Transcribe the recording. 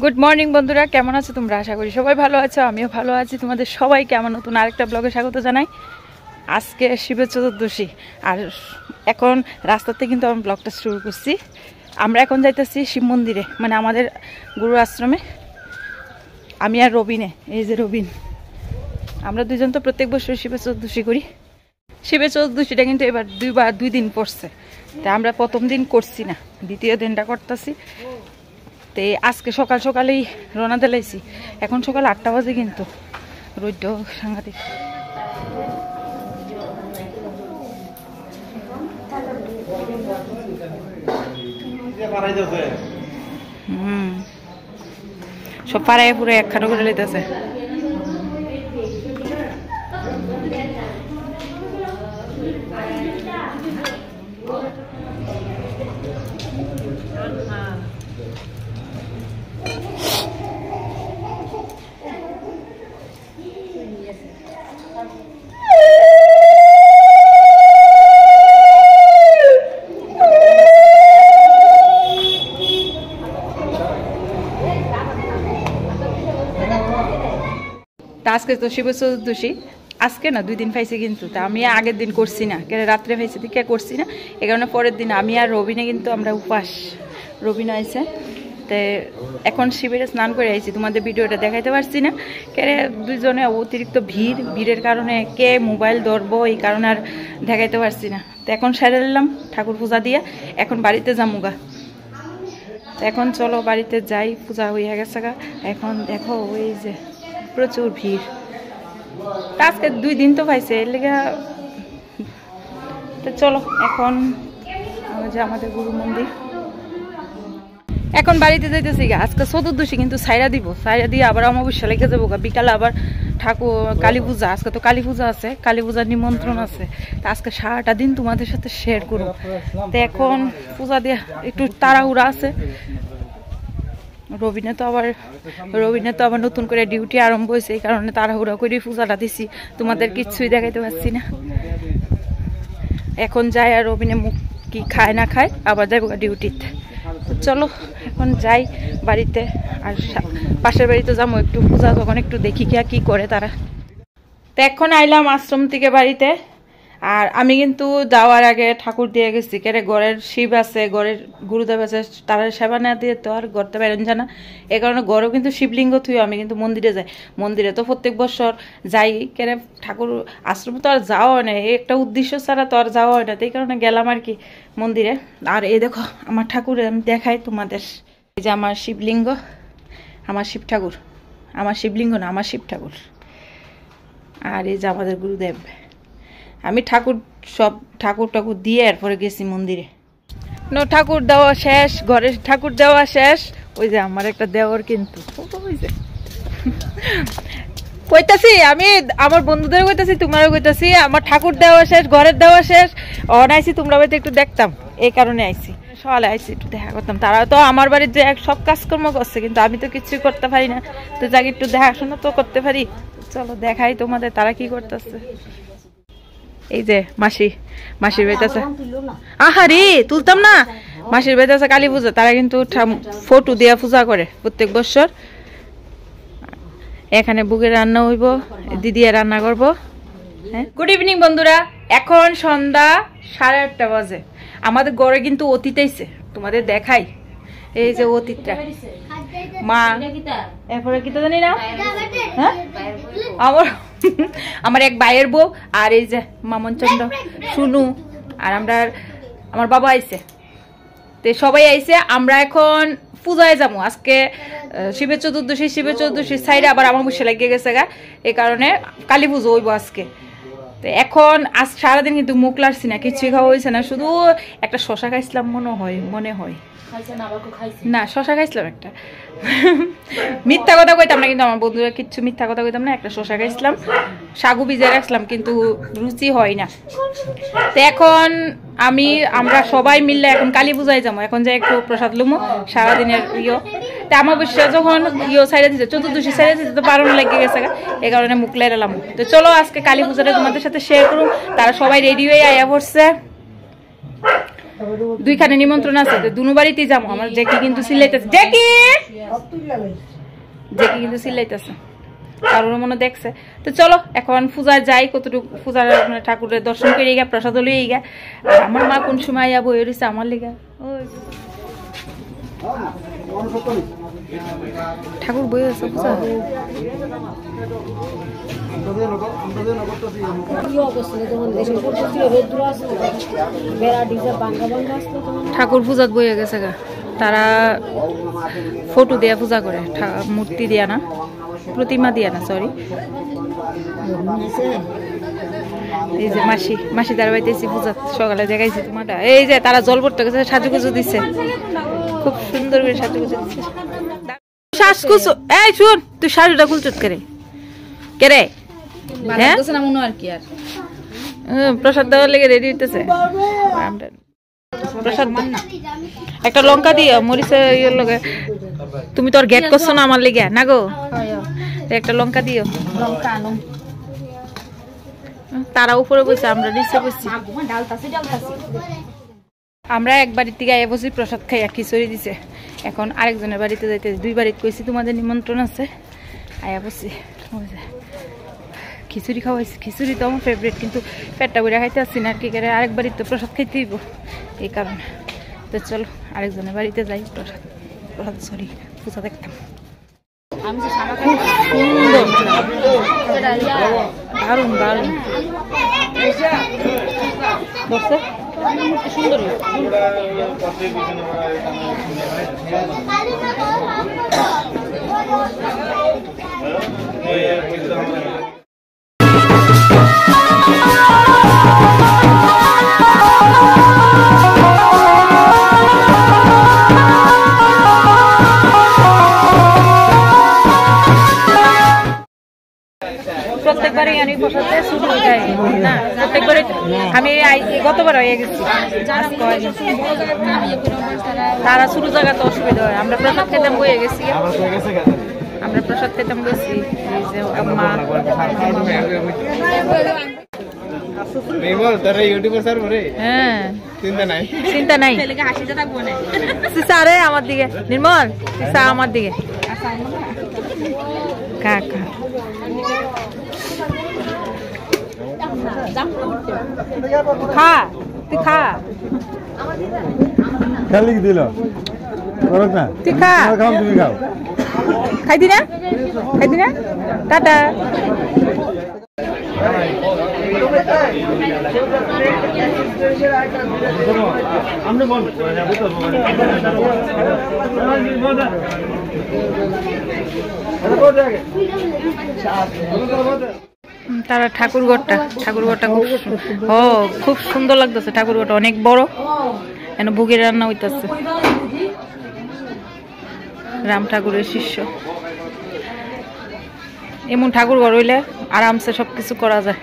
Good morning বন্ধুরা, কেমন আছো তোমরা? আশা করি সবাই ভালো আছো, আমিও ভালো আছি। তোমাদের সবাইকে আমার নতুন আরেকটা ব্লগে স্বাগত জানাই। আজকে শিবের চতুর্দশী, আর এখন রাস্তাতে কিন্তু আমি ব্লগটা শুরু করছি। আমরা এখন যাইতেছি শিব মন্দিরে, মানে আমাদের গুরু আশ্রমে। আমি আর রবিনে, এই যে রবিন, আমরা দুজন তো প্রত্যেক বছর শিবের চতুর্দশী করি। শিবের চতুর্দশীটা কিন্তু এবার দুই দিন পড়ছে, তা আমরা প্রথম দিন করছি না, দ্বিতীয় দিনটা করতেছি। তো আজকে সকাল সকালেই রওনা দিলাইছি, এখন সকাল 8টা বাজে, কিন্তু রোদ সাংঘাতিক। সব পাড়ায় পুরো একখানো করে লইতেছে। আজকে তো শিব চতুর্দশী, আজকে না 2 দিন পাইছি, কিন্তু তা আমি আগের দিন করছি না, কেন রাত্রে পাইছি কে করছি না, এই কারণে পরের দিন আমি আর রবিনে কিন্তু আমরা উপাস। রবিন আইছে, তো এখন শিবের স্নান করে আইছি। তোমাদের ভিডিওটা দেখাইতে পারছি না, কে দুইজনে অতিরিক্ত ভিড়ের কারণে কে মোবাইল ধরবো, এই কারণে আর দেখাইতে পারছি না। তো এখন সেরে নিলাম ঠাকুর পূজা দিয়ে, এখন বাড়িতে যামুগা। এখন চলো বাড়িতে যাই, পূজা হইয়া গেছে গা। এখন দেখো ওই যে প্রচুর ভিড়, আজকে 2 দিন তো পাইছে এর লেগে। তো চলো এখন যে আমাদের গুরু মন্দির, এখন বাড়িতে যাইতেছি গা। আজকে চতুর্দশী, কিন্তু সাইরা দিব, সাইরা দিয়ে আবার অমাবস্যা লেগে যাবো গা। বিকালে আবার ঠাকুর কালী পূজা, আজকে তো কালী পূজা আছে, কালী পূজার নিমন্ত্রণ আছে। তা আজকে সারাটা দিন তোমাদের সাথে শেয়ার করব। তো এখন পূজা দিয়ে একটু তাড়াহুড়া আছে। রবিনে তো আবার নতুন করে ডিউটি আরম্ভ হয়েছে, এই কারণে তাড়াহুড়া করে পূজাটা দিছি। তোমাদের কিচ্ছুই দেখাইতে পারছি না। এখন যাই, আর রবিনে মুখ কি খায় না খায়, আবার যাইব ডিউটিতে। চলো এখন যাই বাড়িতে, আর পাশের বাড়িতে যাবো একটু পূজা, তখন একটু দেখি কি করে তারা। তো এখন আইলাম আশ্রম থেকে বাড়িতে। আর আমি কিন্তু যাওয়ার আগে ঠাকুর দিয়ে গেছি, কেরে ঘরের শিব আছে, ঘরের গুরুদেব আছে, তারা সেবা না দিয়ে তো আর ঘরতে পারেন জানা। এই কারণে ঘরেও কিন্তু শিবলিঙ্গ থুই আমি কিন্তু মন্দিরে যাই। মন্দিরে তো প্রত্যেক বছর যাই, কেরে ঠাকুর আশ্রমে তো আর যাওয়া হয় না, এই একটা উদ্দেশ্য ছাড়া তো আর যাওয়া হয় না। এই কারণে গেলাম আর কি মন্দিরে। আর এই দেখো আমার ঠাকুর, আমি দেখাই তোমাদের। এই যে আমার শিবলিঙ্গ, আমার শিব ঠাকুর, আমার শিবলিঙ্গ না, আমার শিব ঠাকুর। আর এই যে আমাদের গুরুদেব। আমি সব ঠাকুর দিয়ে এরপরে গেছি মন্দিরে। ঠাকুর দেওয়া শেষ, ঘরে ঠাকুর দেওয়া শেষ। ওই যে আমার একটা দেওয়ার, কিন্তু কইতাছি আমি আমার বন্ধুদের কইতাছি, তোমারও কইতাছি, আমার ঠাকুর দেওয়া শেষ, ঘরের দেওয়া শেষ। আইছি তোমরা বাড়িতে একটু দেখতাম, এই কারণে আইছি। সকালে আইছি একটু দেখা করতাম। তারা তো আমার বাড়ির যে সব কাজকর্ম করছে, কিন্তু আমি তো কিছুই করতে পারি না। তো যাকে একটু দেখাশোনা তো করতে পারি। চলো দেখাই তোমাদের তারা কি করতেছে। এই যে মাসির বেতাছে, আহারে তুলতাম না। মাসির বেতাছে কালী পূজা, তারা কিন্তু ফটো দিয়ে পূজা করে প্রত্যেক বছর। এখানে বুকের রান্না হইব, দিদি রান্না করবো। হ্যাঁ, গুড ইভিনিং বন্ধুরা, এখন সন্ধ্যা 8:30 বাজে। আমাদের ঘরে কিন্তু অতীত আইছে, তোমাদের দেখাই। এই যে অতীতটা, মা এরপরে কি তো জানি না, হ্যাঁ আমার এক ভাইয়ের বউ, আর এই যে মামনচন্দ্র, শুনু, আর আমার বাবা আইছে। তো সবাই আইছে। আমরা এখন পূজায় যাবো। আজকে শিবের চতুর্দশী সাইডে আবার আমার বসে লাগিয়ে গেছে গা, এই কারণে কালী পুজো হইব আজকে। তো এখন আজ সারাদিন কিন্তু মুখ লাগছি না, কিছুই খাওয়া হয়েছে না, শুধু একটা শশা খাইছিলাম মনে হয় না, শশা খাইছিলাম একটা। মিথ্যা কথা কইতাম না, কিন্তু আমার বন্ধুরা কিচ্ছু মিথ্যা কথা কইতাম না। একটা শশা খাইছিলাম, সাগু ভিজে রাখছিলাম, কিন্তু রুচি হয় না। তো এখন আমরা সবাই মিললে এখন কালী পূজায় যাবো। এখন যাই একটু প্রসাদ লুমো সারাদিনের তা অমাবস্যা যখন সাইডে দিচ্ছে, চতুর্দশী সাইডে দিচ্ছে, তো পারণ লেগে গেছে, এই কারণে মুখ লাইলাম। তো চলো আজকে কালী পূজাটা তোমাদের সাথে শেয়ার করুন। তারা সবাই রেডি হয়ে আয়া পড়ছে। দুইখানে নিমন্ত্রণ আছে, দুনো বাড়িতেই যাবো। আমার জেকি কিন্তু চিল্লাইতেছে, জেকি কিন্তু চিল্লাইতেছে, কারোর মনে দেখছে। তো চলো এখন পূজায় যাই, কতটুকু পূজার ঠাকুরের দর্শন করে গা, প্রসাদ লইয়ে গা। আর আমার মা কোন সময় আইয়া বই রয়েছে আমার লিগা, ঠাকুর বই আছে পূজা। ঠাকুর পূজাত বইয়ে গেছে গা, তারা ফটো দিয়া পূজা করে, মূর্তি দিয়া না, প্রতিমা দিয়া না, সরি। এই যে মাসি তারা বাইতেছি পূজা, সকালে দেখাইছি তোমারটা। এই যে তারা জল পড়তে গেছে, সাজুগুজু দিচ্ছে, খুব সুন্দর করে সাজুগুজু দিচ্ছে। শ্বাস খুঁজো, এই শুন, তুই শাড়িটা খুলছত করে কে রে? হ্যাঁ প্রসাদ দেওয়ার লেগে রেডি হইতেছে। প্রসাদ একটা লঙ্কা দিও, মরিচের ইয়ের লগে। তুমি তো আর গেট করছো না আমার লেগে না গো, একটা লঙ্কা দিও। তারা উপরে বসে, আমরা নিচে বসছি। আমরা এক বাড়ির থেকে আয়া বসি, প্রসাদ খাইয়া খিচুড়ি দিছে। এখন আরেকজনের বাড়িতে যাইতে, দুই বাড়িতে কইছি তোমাদের নিমন্ত্রণ আছে, আয়া বসি। খিচুড়ি খাওয়াইছি, খিচুড়ি তো আমার ফেভারিট, কিন্তু পেটটা বইরা খাইতে আসছি না আর কি করে, আরেক বাড়িতে তো প্রসাদ খাইতে হইব এই কারণে। তো চলো আরেকজনের বাড়িতে যাই, প্রসাদ সরি পূজা দেখতাম। খুব সুন্দর, দারুণ দারুণ বসে, সুন্দর। প্রত্যেকবারই আমি প্রসাদে শুরু হয়ে যাই না, প্রত্যেকবারই আমি গতবার হয়ে গেছি, তারা শুরু জায়গা তো অসুবিধা হয়। আমরা প্রসাদ খেতাম বয়ে গেছি, আমরা প্রসাদ খেতাম গেছি। হ্যাঁ চিন্তা নাই, আমার দিকে নির্মল আমার দিকে কাকা খা, তুই খা, খালি দিল না, তুই খা, তুমি খাও, খাইতি না, খাইতি না, টাটা। তারা ঠাকুরঘরটা খুব সুন্দর লাগতেছে। ঠাকুরঘরটা অনেক বড়, এন ভোগের রান্না হইতেছে। রাম ঠাকুরের শিষ্য, এমন ঠাকুরঘর হইলে আরামসে সবকিছু করা যায়।